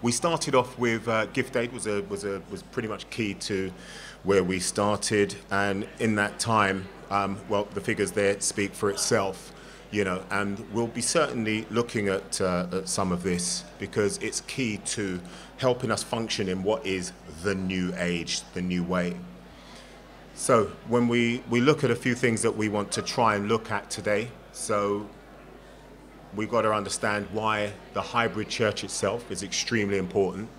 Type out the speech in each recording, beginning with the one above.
we started off with gift aid was pretty much key to where we started, and in that time, well, the figures there speak for itself, you know, and we'll be certainly looking at some of this because it's key to helping us function in what is the new age, the new way. So when we look at a few things that we want to try and look at today, so we've got to understand why the hybrid church itself is extremely important.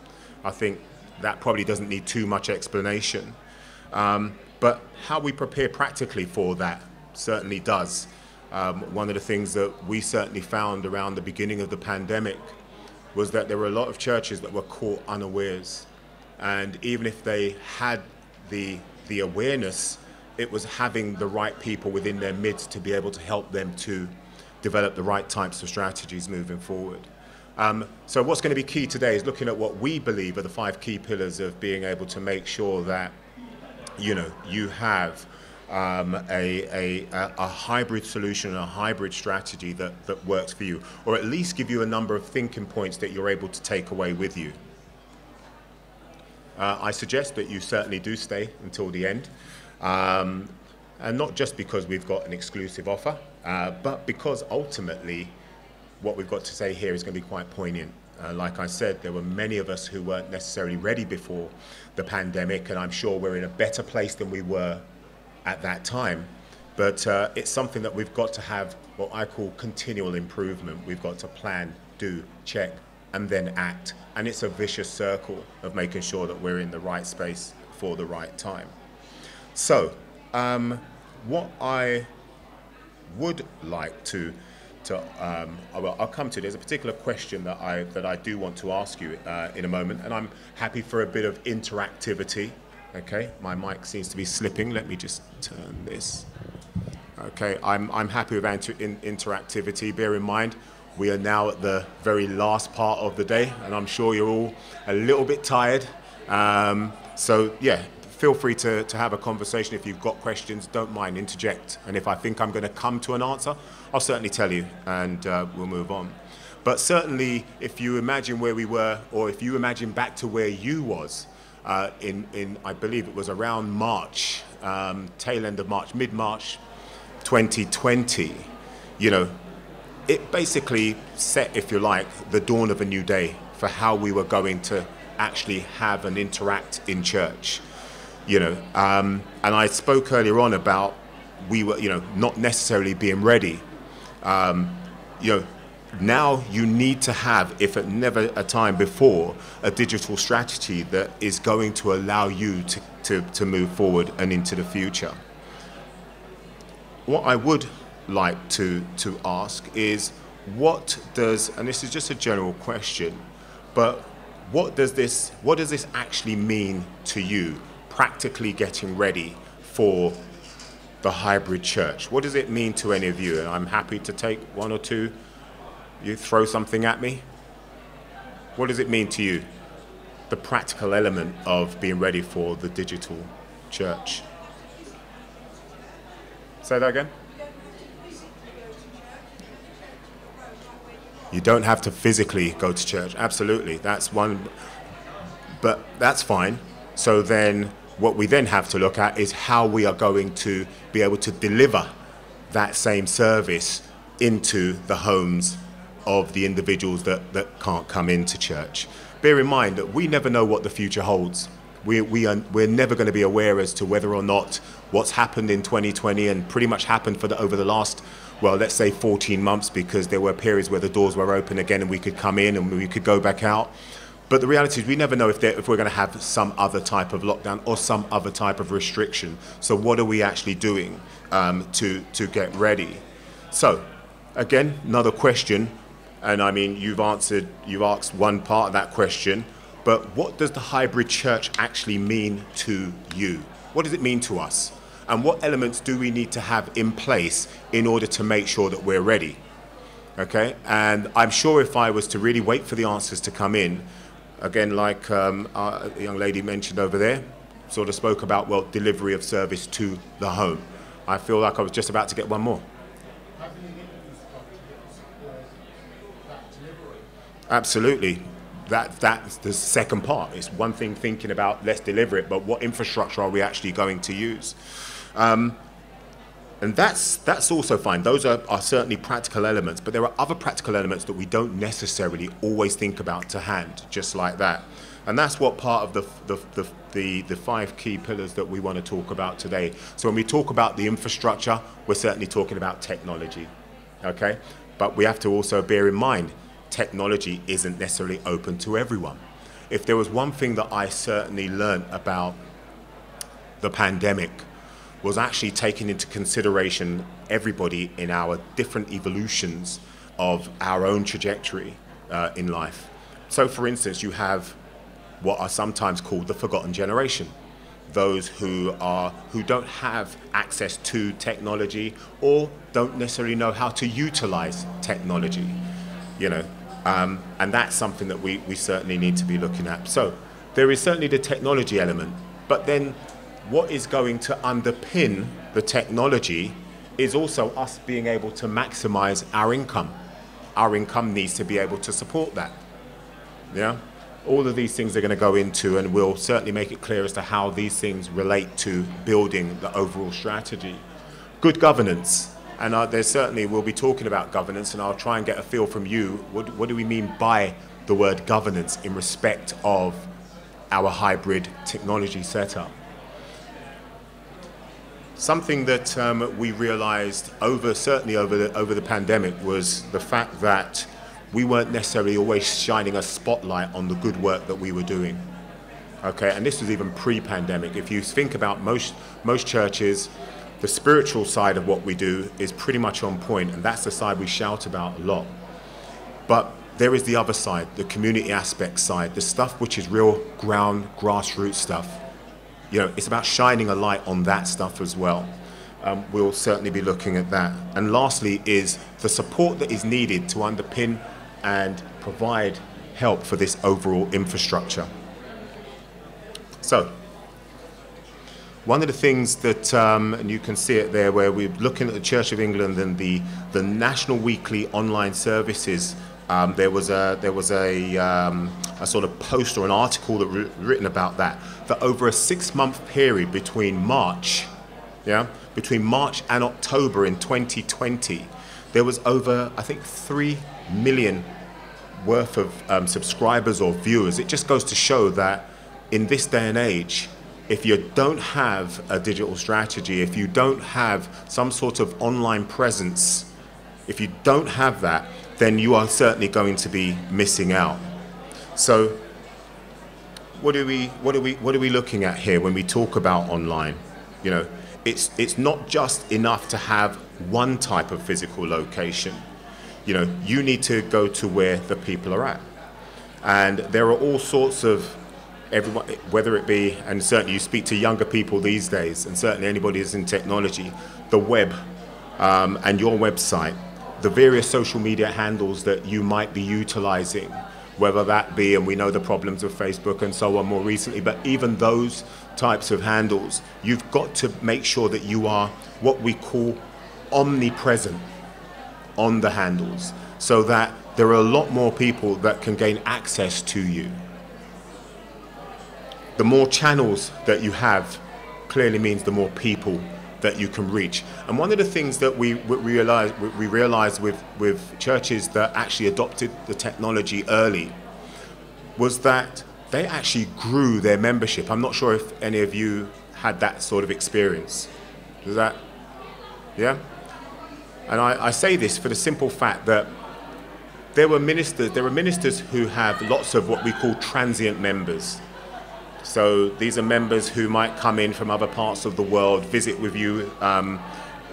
I think that probably doesn't need too much explanation. But how we prepare practically for that certainly does. One of the things that we certainly found around the beginning of the pandemic was that there were a lot of churches that were caught unawares. And even if they had the awareness, it was having the right people within their midst to be able to help them to develop the right types of strategies moving forward. So what's going to be key today is looking at what we believe are the 5 key pillars of being able to make sure that, you know, you have a hybrid solution, a hybrid strategy that works for you, or at least give you a number of thinking points that you're able to take away with you. I suggest that you certainly do stay until the end, and not just because we've got an exclusive offer, but because ultimately what we've got to say here is going to be quite poignant. Like I said, there were many of us who weren't necessarily ready before the pandemic, and I'm sure we're in a better place than we were at that time. But it's something that we've got to have what I call continual improvement. We've got to plan, do, check, and then act. And it's a vicious circle of making sure that we're in the right space for the right time. So what I would like to well, I'll come to. There's a particular question that I do want to ask you in a moment, and I'm happy for a bit of interactivity. Okay, my mic seems to be slipping. Let me just turn this. Okay, I'm happy with interactivity. Bear in mind, we are now at the very last part of the day, and I'm sure you're all a little bit tired. So yeah, feel free to have a conversation. If you've got questions, don't mind, interject. And if I think I'm going to come to an answer, I'll certainly tell you, and we'll move on. But certainly, if you imagine where we were, or if you imagine back to where you was, in I believe it was around March, tail end of March, mid-March 2020, you know, it basically set, if you like, the dawn of a new day for how we were going to actually have and interact in church. You know, and I spoke earlier on about we were, you know, not necessarily being ready. You know, now you need to have, if at never a time before, a digital strategy that is going to allow you to move forward and into the future. What I would like to ask is, what does, and this is just a general question, but what does this actually mean to you, practically getting ready for the hybrid church? What does it mean to any of you? And I'm happy to take one or two. You throw something at me. What does it mean to you, the practical element of being ready for the digital church? Say that again. You don't have to physically go to church. Absolutely, that's one, but that's fine. So then what we then have to look at is how we are going to be able to deliver that same service into the homes of the individuals that can't come into church. Bear in mind that we never know what the future holds. We're never going to be aware as to whether or not what's happened in 2020 and pretty much happened over the last, well, let's say 14 months, because there were periods where the doors were open again and we could come in and we could go back out. But the reality is we never know if we're going to have some other type of lockdown or some other type of restriction. So what are we actually doing to get ready? So again, another question, and I mean, you've asked one part of that question, but what does the hybrid church actually mean to you? What does it mean to us? And what elements do we need to have in place in order to make sure that we're ready? Okay, and I'm sure if I was to really wait for the answers to come in, again, like a young lady mentioned over there, sort of spoke about, well, delivery of service to the home. I feel like I was just about to get one more. Absolutely. that's the second part. It's one thing thinking about let's deliver it, but what infrastructure are we actually going to use? And that's also fine. Those are certainly practical elements, but there are other practical elements that we don't necessarily always think about to hand, just like that. And that's what part of the 5 key pillars that we want to talk about today. So when we talk about the infrastructure, we're certainly talking about technology, okay? But we have to also bear in mind, technology isn't necessarily open to everyone. If there was one thing that I certainly learned about the pandemic, was actually taking into consideration everybody in our different evolutions of our own trajectory in life. So for instance, you have what are sometimes called the forgotten generation, those who don't have access to technology or don't necessarily know how to utilize technology, you know, and that's something that we certainly need to be looking at. So there is certainly the technology element, but then what is going to underpin the technology is also us being able to maximize our income. Our income needs to be able to support that. Yeah? All of these things are going to go into, and we'll certainly make it clear as to how these things relate to building the overall strategy. Good governance, and we'll be talking about governance, and I'll try and get a feel from you. What do we mean by the word governance in respect of our hybrid technology setup? Something that we realized certainly over the pandemic was the fact that we weren't necessarily always shining a spotlight on the good work that we were doing. Okay, and this was even pre-pandemic. If you think about most churches, the spiritual side of what we do is pretty much on point, and that's the side we shout about a lot. But there is the other side, the community aspect side, the stuff which is real ground, grassroots stuff. You know, it's about shining a light on that stuff as well. We'll certainly be looking at that. And lastly is the support that is needed to underpin and provide help for this overall infrastructure. So, one of the things that, and you can see it there, where we're looking at the Church of England and the National Weekly Online Services. There was a sort of post or an article that written about that over a 6-month period between March and October in 2020, there was over, I think, 3 million worth of subscribers or viewers. It just goes to show that in this day and age, if you don't have a digital strategy, if you don't have some sort of online presence, if you don't have that, then you are certainly going to be missing out. So what are we looking at here when we talk about online? You know, it's not just enough to have one type of physical location. You know, you need to go to where the people are at. And there are all sorts of everyone, whether it be, and certainly you speak to younger people these days, and certainly anybody who's in technology, the web and your website, the various social media handles that you might be utilizing, whether that be, and we know the problems of Facebook and so on more recently, but even those types of handles, you've got to make sure that you are what we call omnipresent on the handles, so that there are a lot more people that can gain access to you. The more channels that you have clearly means the more people that you can reach. And one of the things that we realized with churches that actually adopted the technology early was that they actually grew their membership. I'm not sure if any of you had that sort of experience. Does that, yeah? And I say this for the simple fact that there are ministers who have lots of what we call transient members. So these are members who might come in from other parts of the world, visit with you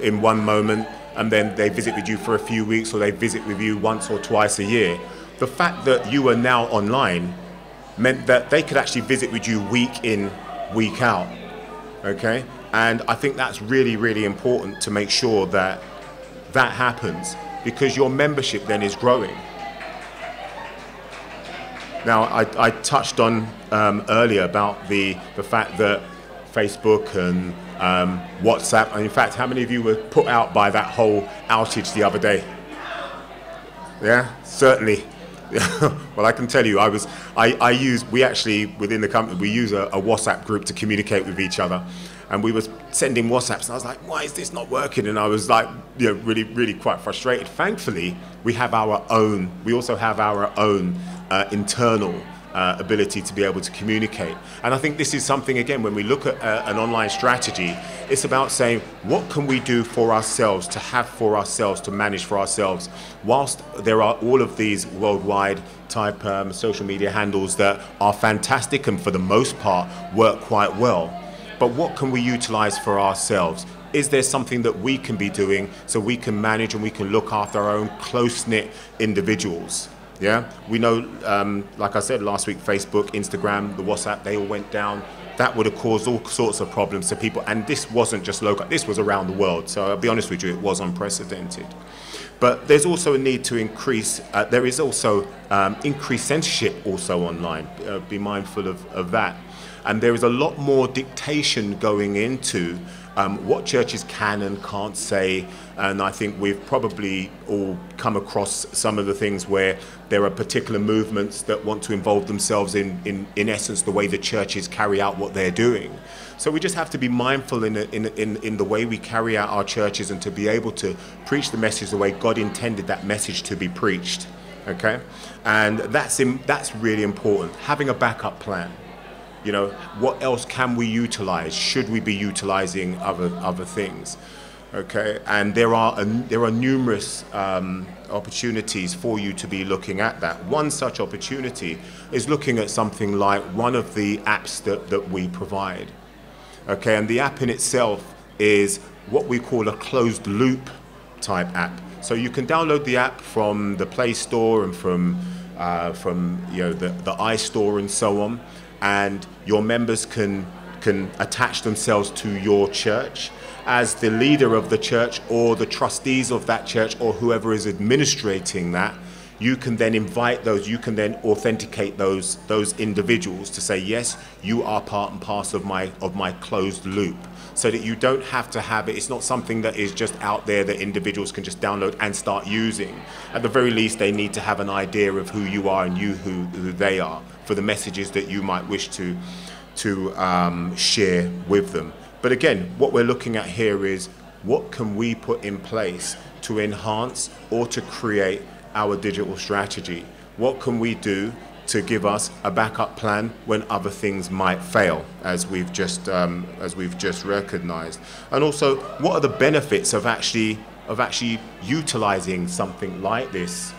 in one moment, and then they visit with you for a few weeks, or they visit with you once or twice a year. The fact that you are now online meant that they could actually visit with you week in, week out, okay? And I think that's really, really important to make sure that that happens, because your membership then is growing. Now, I touched on earlier about the fact that Facebook and WhatsApp, and in fact, how many of you were put out by that whole outage the other day? Yeah, certainly. Well, I can tell you, we actually, within the company, we use a WhatsApp group to communicate with each other. And we were sending WhatsApps, and I was like, why is this not working? And I was like, really, really quite frustrated. Thankfully, we also have our own internal ability to be able to communicate. And I think this is something, again, when we look at an online strategy, it's about saying, what can we do for ourselves, to have for ourselves, to manage for ourselves, whilst there are all of these worldwide type social media handles that are fantastic and for the most part work quite well. But what can we utilize for ourselves? Is there something that we can be doing so we can manage and we can look after our own close-knit individuals? Yeah, we know, like I said last week, Facebook, Instagram, the WhatsApp, they all went down. That would have caused all sorts of problems to people. And this wasn't just local, this was around the world. So I'll be honest with you, it was unprecedented. But there's also a need to increase, there is also increased censorship also online. Be mindful of that. And there is a lot more dictation going into what churches can and can't say. And I think we've probably all come across some of the things where there are particular movements that want to involve themselves in essence, the way the churches carry out what they're doing. So we just have to be mindful in the way we carry out our churches and to be able to preach the message the way God intended that message to be preached. Okay? And that's really important. Having a backup plan. You know, what else can we utilize? Should we be utilizing other things? Okay, and there are numerous opportunities for you to be looking at that. One such opportunity is looking at something like one of the apps that we provide. Okay, and the app in itself is what we call a closed loop type app. So you can download the app from the Play Store and from the iStore and so on. And your members can attach themselves to your church as the leader of the church or the trustees of that church or whoever is administrating that. You can then invite those, you can then authenticate those individuals to say, yes, you are part and parcel of my closed loop, so that you don't have to have it. It's not something that is just out there that individuals can just download and start using. At the very least, they need to have an idea of who you are and you who they are for the messages that you might wish to share with them. But again, what we're looking at here is what can we put in place to enhance or to create our digital strategy? What can we do to give us a backup plan when other things might fail, as we've just recognized? And also, what are the benefits of actually utilizing something like this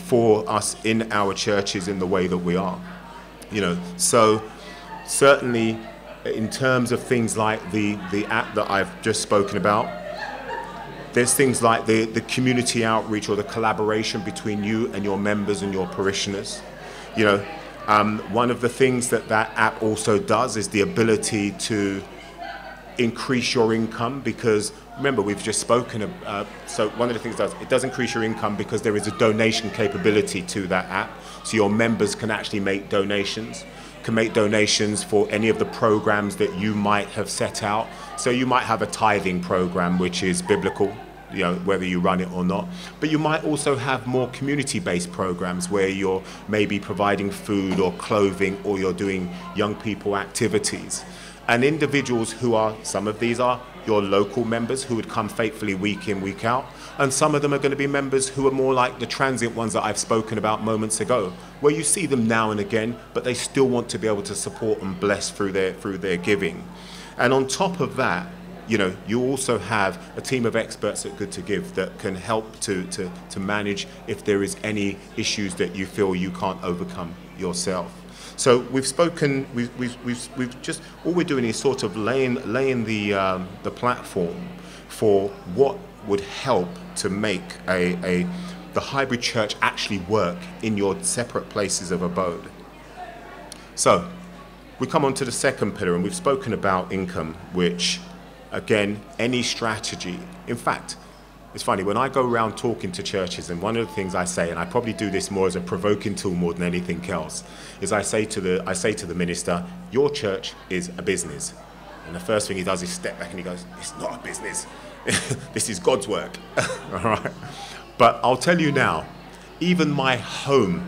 for us in our churches in the way that we are? So certainly in terms of things like the app that I've just spoken about, there's things like the community outreach or the collaboration between you and your members and your parishioners. One of the things that app also does is the ability to increase your income, because remember, we've just spoken of, so one of the things it does increase your income because there is a donation capability to that app. So your members can actually make donations, for any of the programs that you might have set out. So you might have a tithing program, which is biblical, whether you run it or not. But you might also have more community-based programs where you're maybe providing food or clothing, or you're doing young people activities. And individuals some of these are your local members who would come faithfully week in, week out. And some of them are going to be members who are more like the transient ones that I've spoken about moments ago, where you see them now and again, but they still want to be able to support and bless through their giving. And on top of that, you also have a team of experts at GoodtoGive that can help to manage if there is any issues that you feel you can't overcome yourself. So we've spoken. We've just, all we're doing is sort of laying the platform for what would help to make the hybrid church actually work in your separate places of abode. So we come on to the second pillar, and we've spoken about income, which, again, any strategy. In fact, it's funny, when I go around talking to churches, and one of the things I say, and I probably do this more as a provoking tool more than anything else, is I say to the minister, your church is a business. And the first thing he does is step back and he goes, it's not a business. This is God's work. All right. But I'll tell you now, even my home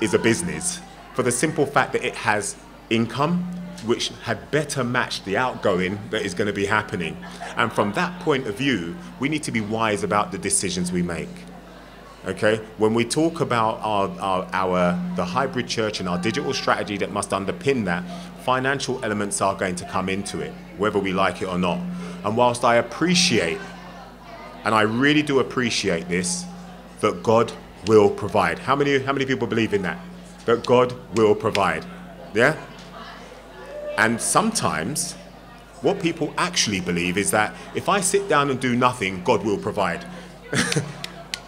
is a business for the simple fact that it has income which had better matched the outgoing that is going to be happening. And from that point of view, we need to be wise about the decisions we make. Okay, when we talk about the hybrid church and our digital strategy that must underpin that, financial elements are going to come into it, whether we like it or not. And whilst I appreciate, and I really do appreciate this, that God will provide. How many people believe in that? That God will provide. Yeah? And sometimes what people actually believe is that if I sit down and do nothing, God will provide.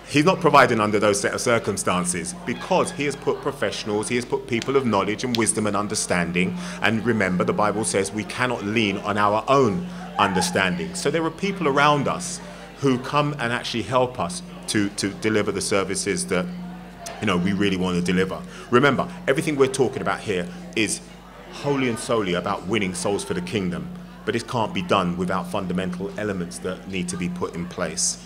He's not providing under those set of circumstances because he has put professionals, he has put people of knowledge and wisdom and understanding. And remember, the Bible says we cannot lean on our own understanding. So there are people around us who come and actually help us to deliver the services that, you know, we really want to deliver. Remember, everything we're talking about here is wholly and solely about winning souls for the kingdom, but it can't be done without fundamental elements that need to be put in place.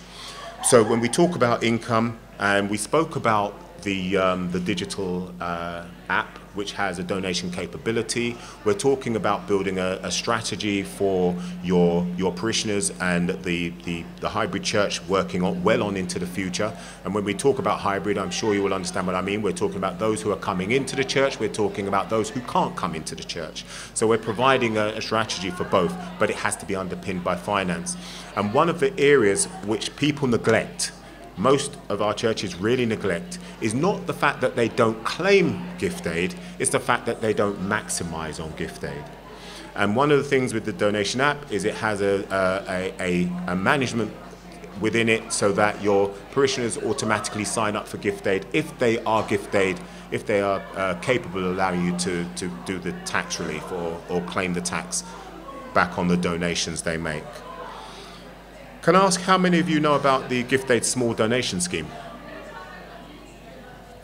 So when we talk about income, and we spoke about the digital app, which has a donation capability, we're talking about building a strategy for your parishioners and the hybrid church working well on into the future. And when we talk about hybrid, I'm sure you will understand what I mean. We're talking about those who are coming into the church. We're talking about those who can't come into the church. So we're providing a strategy for both, but it has to be underpinned by finance. And one of the areas which people neglect, most of our churches really neglect, is not the fact that they don't claim gift aid, it's the fact that they don't maximize on gift aid. And one of the things with the donation app is it has a management within it so that your parishioners automatically sign up for gift aid if they are gift aid, if they are capable of allowing you to do the tax relief or claim the tax back on the donations they make. Can I ask how many of you know about the Gift Aid Small Donation Scheme?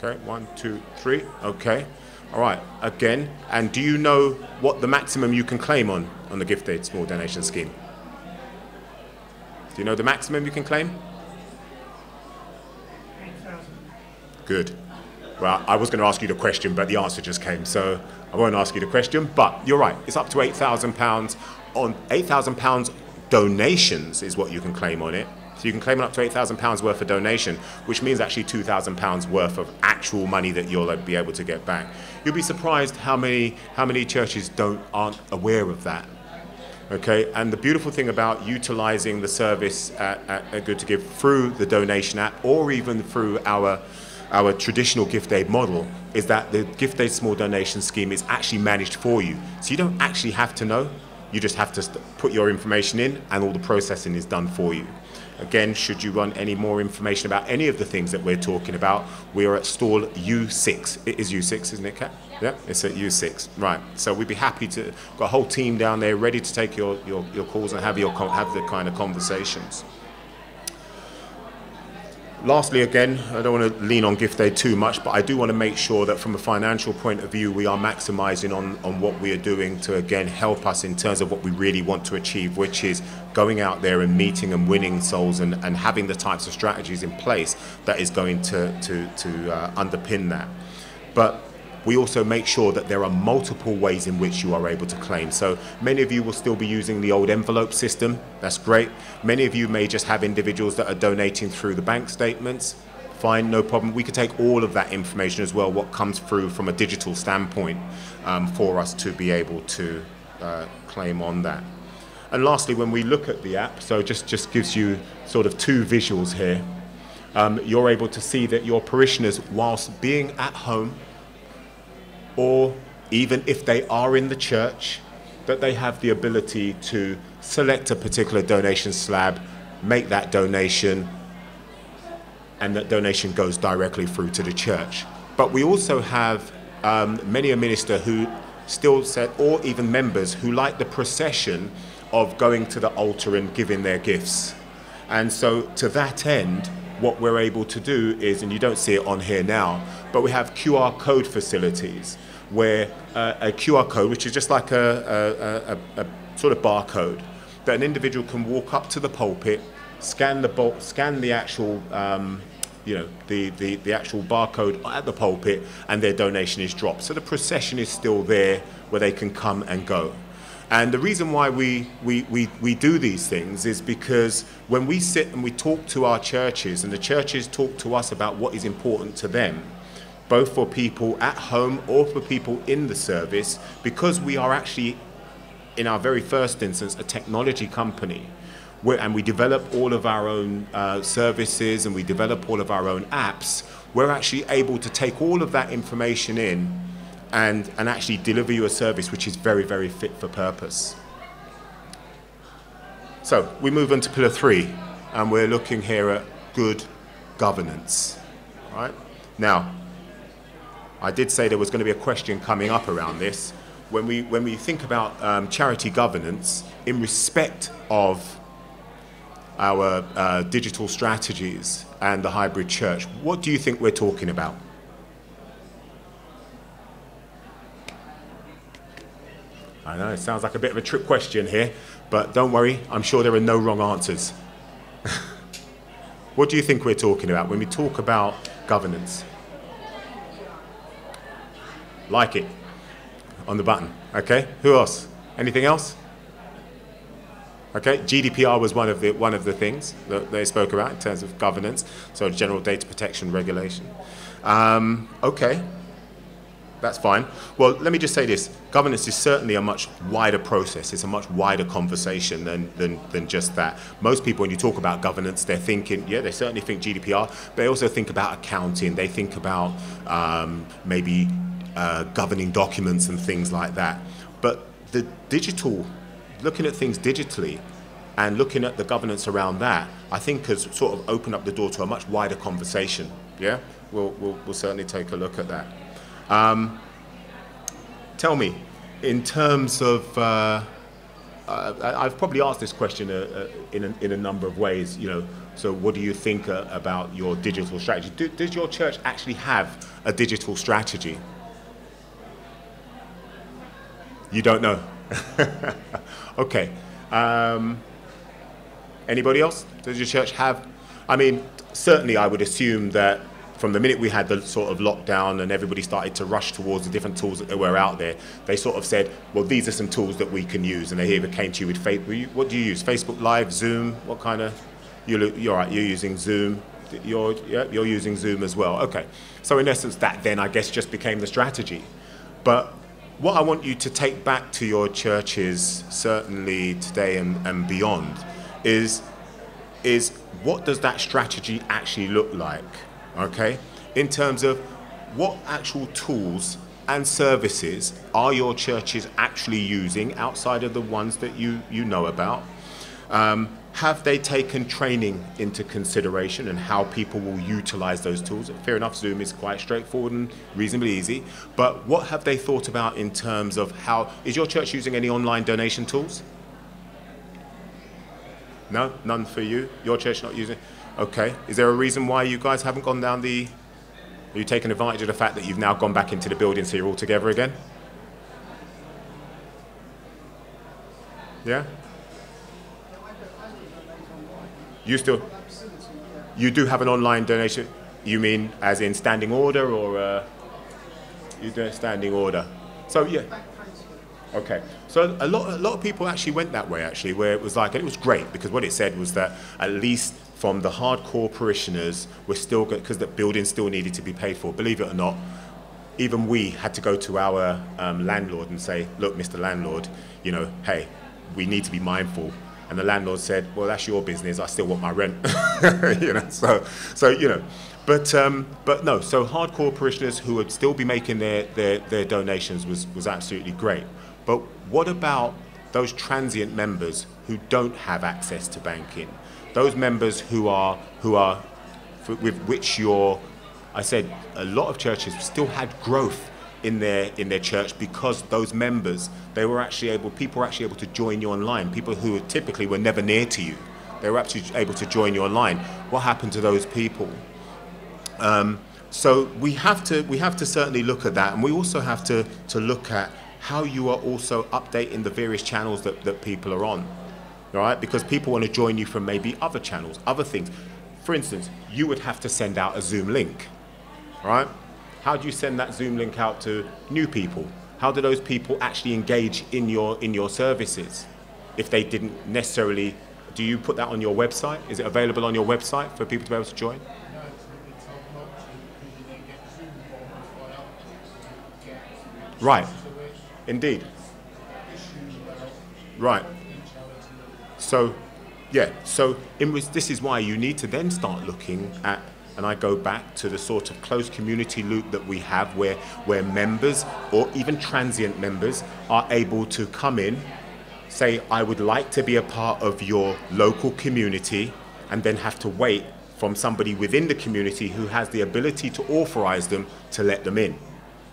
Okay, 1, 2, 3, okay. All right, again, and do you know what the maximum you can claim on the Gift Aid Small Donation Scheme? Do you know the maximum you can claim? 8,000. Good. Well, I was going to ask you the question, but the answer just came, so I won't ask you the question, but you're right, it's up to £8,000 on £8,000 donations is what you can claim on it. So you can claim up to £8,000 worth of donation, which means actually £2,000 worth of actual money that you'll be able to get back. You'll be surprised how many churches aren't aware of that. Okay, and the beautiful thing about utilizing the service at GoodtoGive through the donation app or even through our traditional gift aid model is that the Gift Aid Small Donation Scheme is actually managed for you. So you don't actually have to know. You just have to put your information in and all the processing is done for you. Again, should you want any more information about any of the things that we're talking about, we are at stall U6. It is U6, isn't it, Kat? Yeah, it's at U6. Right. So we'd be happy to, got a whole team down there ready to take your calls and have the kind of conversations. Lastly, again, I don't want to lean on gift aid too much, but I do want to make sure that from a financial point of view, we are maximizing on what we are doing to, again, help us in terms of what we really want to achieve, which is going out there and meeting and winning souls and having the types of strategies in place that is going to underpin that. But we also make sure that there are multiple ways in which you are able to claim. So many of you will still be using the old envelope system. That's great. Many of you may just have individuals that are donating through the bank statements. Fine, no problem. We could take all of that information as well, what comes through from a digital standpoint, for us to be able to claim on that. And lastly, when we look at the app, so just gives you sort of two visuals here. You're able to see that your parishioners, whilst being at home, or even if they are in the church, that they have the ability to select a particular donation slab, make that donation, and that donation goes directly through to the church. But we also have many a minister who still said, or even members who like the procession of going to the altar and giving their gifts. And so to that end, what we're able to do is, and you don't see it on here now, but we have QR code facilities where a QR code, which is just like a sort of barcode, that an individual can walk up to the pulpit, scan the actual you know, the actual barcode at the pulpit, and their donation is dropped. So the procession is still there where they can come and go. And the reason why we do these things is because when we sit and we talk to our churches, and the churches talk to us about what is important to them, both for people at home or for people in the service, because we are actually, in our very first instance, a technology company, and we develop all of our own services, and we develop all of our own apps, we're actually able to take all of that information in and actually deliver you a service which is very, very fit for purpose. So we move on to pillar 3, and we're looking here at good governance. Right? Now, I did say there was going to be a question coming up around this. When we think about charity governance in respect of our digital strategies and the hybrid church, what do you think we're talking about? I know it sounds like a bit of a trick question here, but don't worry, I'm sure there are no wrong answers. What do you think we're talking about when we talk about governance? Like it on the button. Okay, who else? Anything else? Okay, GDPR was one of the things that they spoke about in terms of governance, so general data protection regulation. Okay. That's fine. Well, let me just say this. Governance is certainly a much wider process. It's a much wider conversation than just that. Most people, when you talk about governance, they're thinking, yeah, they certainly think GDPR, but they also think about accounting. They think about maybe governing documents and things like that. But the digital, looking at things digitally and looking at the governance around that, I think has sort of opened up the door to a much wider conversation. Yeah, we'll certainly take a look at that. Tell me, in terms of, I've probably asked this question in a number of ways, you know, so what do you think about your digital strategy? Does your church actually have a digital strategy? You don't know? Okay. Anybody else? Does your church have? I mean, certainly I would assume that from the minute we had the sort of lockdown and everybody started to rush towards the different tools that were out there, they sort of said, well, these are some tools that we can use. And they either came to you with what do you use? Facebook Live, Zoom? What kind of? You're right, you're using Zoom. You're using Zoom as well. Okay. So in essence, that then I guess just became the strategy. But what I want you to take back to your churches, certainly today and beyond, is what does that strategy actually look like? Okay, in terms of what actual tools and services are your churches actually using outside of the ones that you know about? Have they taken training into consideration and how people will utilize those tools? Fair enough, Zoom is quite straightforward and reasonably easy, but what have they thought about in terms of how, is your church using any online donation tools? No, none for you? Your church not using? Okay, is there a reason why you guys haven't gone down are you taking advantage of the fact that you've now gone back into the building so you're all together again? Yeah? You do have an online donation? You mean as in standing order or you do a standing order? So yeah. Okay, so a lot of people actually went that way actually, where it was like, and it was great because what it said was that at least from the hardcore parishioners, we're still good because the building still needed to be paid for. Believe it or not, even we had to go to our landlord and say, look, Mr. Landlord, you know, hey, we need to be mindful. And the landlord said, well, that's your business. I still want my rent. You know, so you know, but no. So hardcore parishioners who would still be making their donations was absolutely great. But what about those transient members who don't have access to banking? Those members who are with which I said a lot of churches still had growth in their church because those members, people were actually able to join you online. People who typically were never near to you, they were actually able to join you online. What happened to those people? So we have to certainly look at that, and we also have to look at how you are also updating the various channels that people are on. All right, because people want to join you from maybe other channels, other things. for instance, you would have to send out a Zoom link, right? How do you send that Zoom link out to new people? How do those people actually engage in your services? If they didn't necessarily, do you put that on your website? Is it available on your website for people to be able to join? Right, indeed. Right. So, yeah, so this is why you need to then start looking at, and I go back to the sort of close community loop that we have where members or even transient members are able to come in, say, I would like to be a part of your local community, and then have to wait from somebody within the community who has the ability to authorize them to let them in.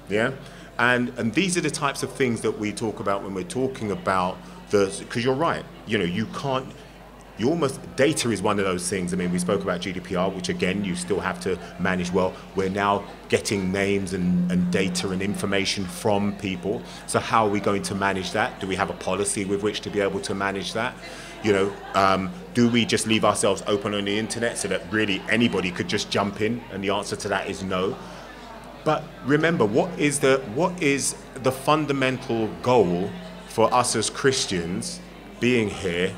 Yeah? And these are the types of things that we talk about when we're talking about because you're right, you can't, data is one of those things. I mean, we spoke about GDPR, which again, you still have to manage well. We're now getting names and data and information from people. So how are we going to manage that? Do we have a policy with which to be able to manage that? Do we just leave ourselves open on the internet so that really anybody could just jump in? And the answer to that is no. But remember, what is the fundamental goal for us as Christians being here?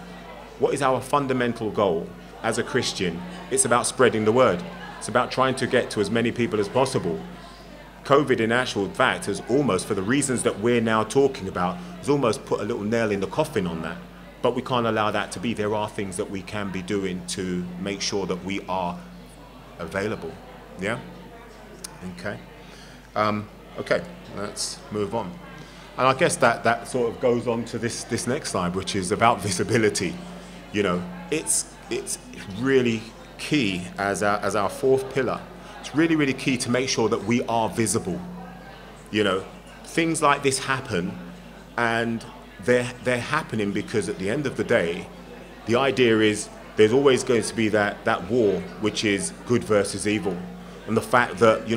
What is our fundamental goal as a Christian? It's about spreading the word. It's about trying to get to as many people as possible. COVID, in actual fact, has almost, for the reasons that we're now talking about, has almost put a little nail in the coffin on that. But we can't allow that to be. There are things that we can be doing to make sure that we are available. Yeah? Okay. Okay, let's move on. And I guess that sort of goes on to this next slide, which is about visibility. It's really key as our fourth pillar. It's really, really key to make sure that we are visible. Things like this happen, and they're happening because at the end of the day, the idea is there's always going to be that war, which is good versus evil. And the fact that,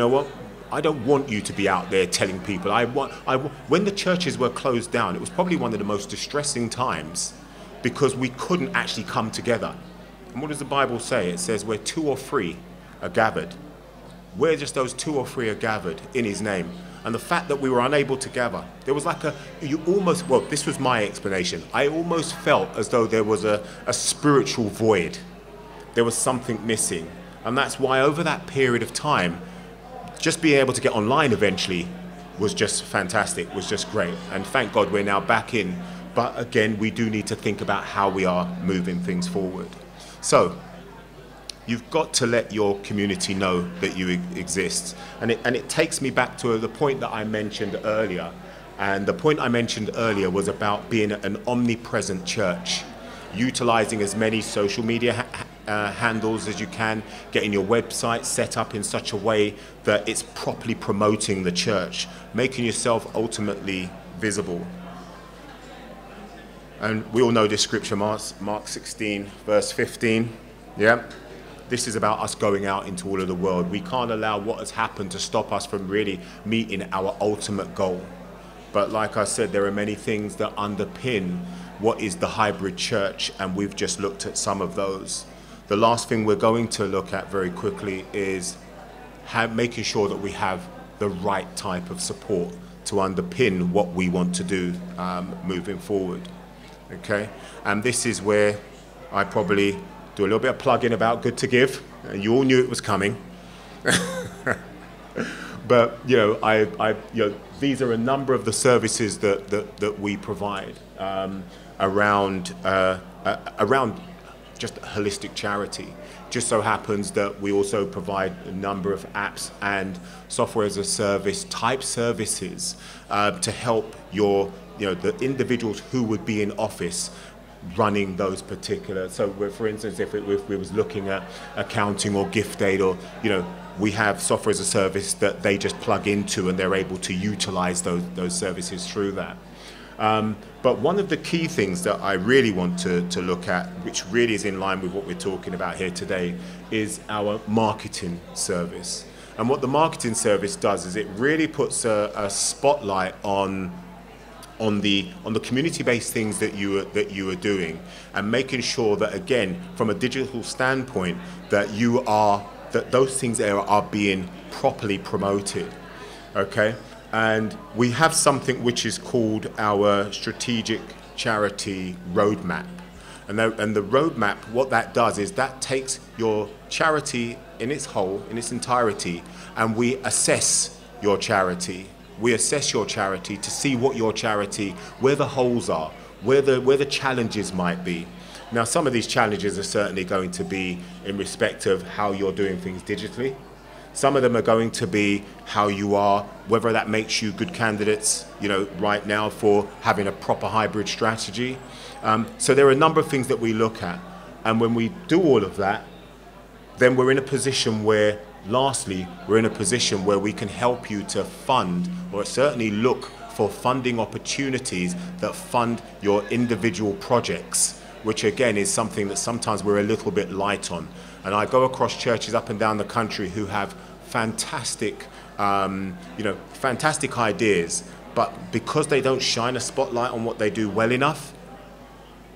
I don't want you to be out there telling people. When the churches were closed down, it was probably one of the most distressing times because we couldn't actually come together. And what does the Bible say? It says where 2 or 3 are gathered. Where just those 2 or 3 are gathered in his name. And the fact that we were unable to gather, there was like this was my explanation. I almost felt as though there was a spiritual void. There was something missing. And that's why over that period of time, just being able to get online eventually was just fantastic, was just great. And thank God we're now back in. But again, we do need to think about how we are moving things forward. So you've got to let your community know that you exist. And it takes me back to the point that I mentioned earlier. And the point I mentioned earlier was about being an omnipresent church, utilizing as many social media handles as you can, getting your website set up in such a way that it's properly promoting the church, making yourself ultimately visible. And we all know this scripture, Mark 16, verse 15. Yeah? This is about us going out into all of the world. We can't allow what has happened to stop us from really meeting our ultimate goal. But like I said, there are many things that underpin what is the hybrid church, and we've just looked at some of those. The last thing we're going to look at very quickly is making sure that we have the right type of support to underpin what we want to do moving forward. Okay, and this is where I probably do a little bit of plugging about GoodtoGive. You all knew it was coming. But these are a number of the services that we provide around just holistic charity. Just so happens that we also provide a number of apps and software as a service type services to help the individuals who would be in office running those particular. So for instance, if we was looking at accounting or gift aid, or we have software as a service that they just plug into and they're able to utilize those services through that. But one of the key things that I really want to look at, which really is in line with what we're talking about here today, is our marketing service. And what the marketing service does is it really puts a spotlight on on the community-based things that you are doing, and making sure that, again, from a digital standpoint, that those things are being properly promoted. Okay, and we have something which is called our strategic charity roadmap. And the roadmap, what that does is that takes your charity in its whole, in its entirety, and we assess your charity. We assess your charity to see what your charity, where the holes are, where the challenges might be. Now, some of these challenges are certainly going to be in respect of how you're doing things digitally. Some of them are going to be how you are, whether that makes you good candidates, right now for having a proper hybrid strategy. So there are a number of things that we look at. And when we do all of that, then we're in a position where, lastly, we're in a position where we can help you to fund, or certainly look for funding opportunities that fund your individual projects, which again is something that sometimes we're a little bit light on. And I go across churches up and down the country who have fantastic, fantastic ideas, but because they don't shine a spotlight on what they do well enough,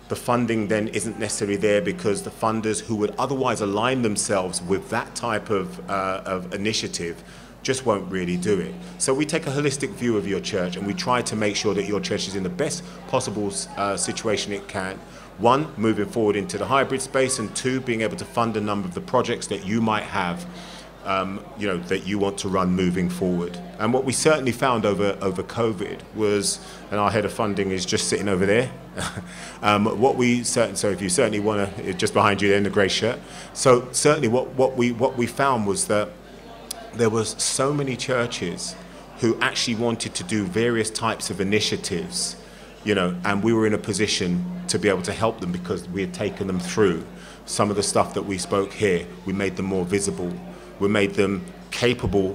the funding then isn't necessarily there, because the funders who would otherwise align themselves with that type of initiative just won't really do it. So we take a holistic view of your church, and we try to make sure that your church is in the best possible situation it can. One, moving forward into the hybrid space, and two, being able to fund a number of the projects that you might have, that you want to run moving forward. And what we certainly found over COVID was, and our head of funding is just sitting over there. So if you certainly want to, just behind you there in the grey shirt. So certainly what we found was that there was so many churches who actually wanted to do various types of initiatives, and we were in a position to be able to help them because we had taken them through some of the stuff that we spoke here. We made them more visible. We made them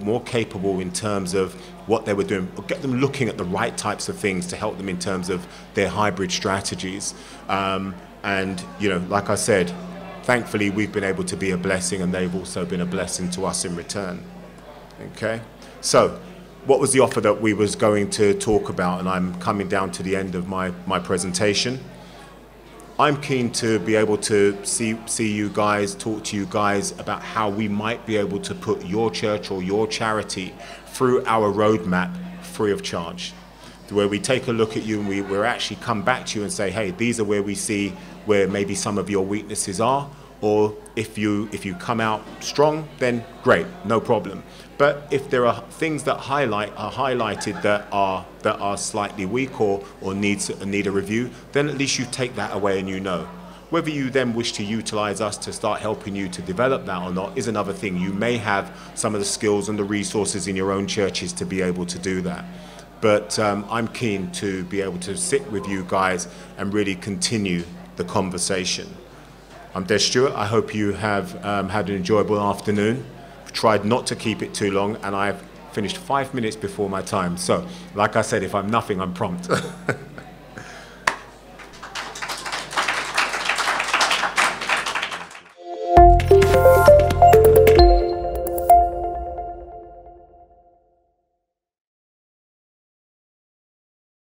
more capable in terms of what they were doing, or get them looking at the right types of things to help them in terms of their hybrid strategies. And like I said, thankfully we've been able to be a blessing, and they've also been a blessing to us in return. Okay, so what was the offer that we was going to talk about? And I'm coming down to the end of my presentation. I'm keen to be able to see you guys, talk to you guys about how we might be able to put your church or your charity through our roadmap free of charge, where we take a look at you and we're actually come back to you and say, hey, these are where we see where maybe some of your weaknesses are, or if you come out strong, then great, no problem. But if there are things that are highlighted that are slightly weak or need a review, then at least you take that away, and whether you then wish to utilize us to start helping you to develop that or not is another thing. You may have some of the skills and the resources in your own churches to be able to do that. But I'm keen to be able to sit with you guys and really continue the conversation. I'm Des Stewart. I hope you have had an enjoyable afternoon. Tried not to keep it too long, and I've finished 5 minutes before my time. So, like I said, if I'm nothing, I'm prompt.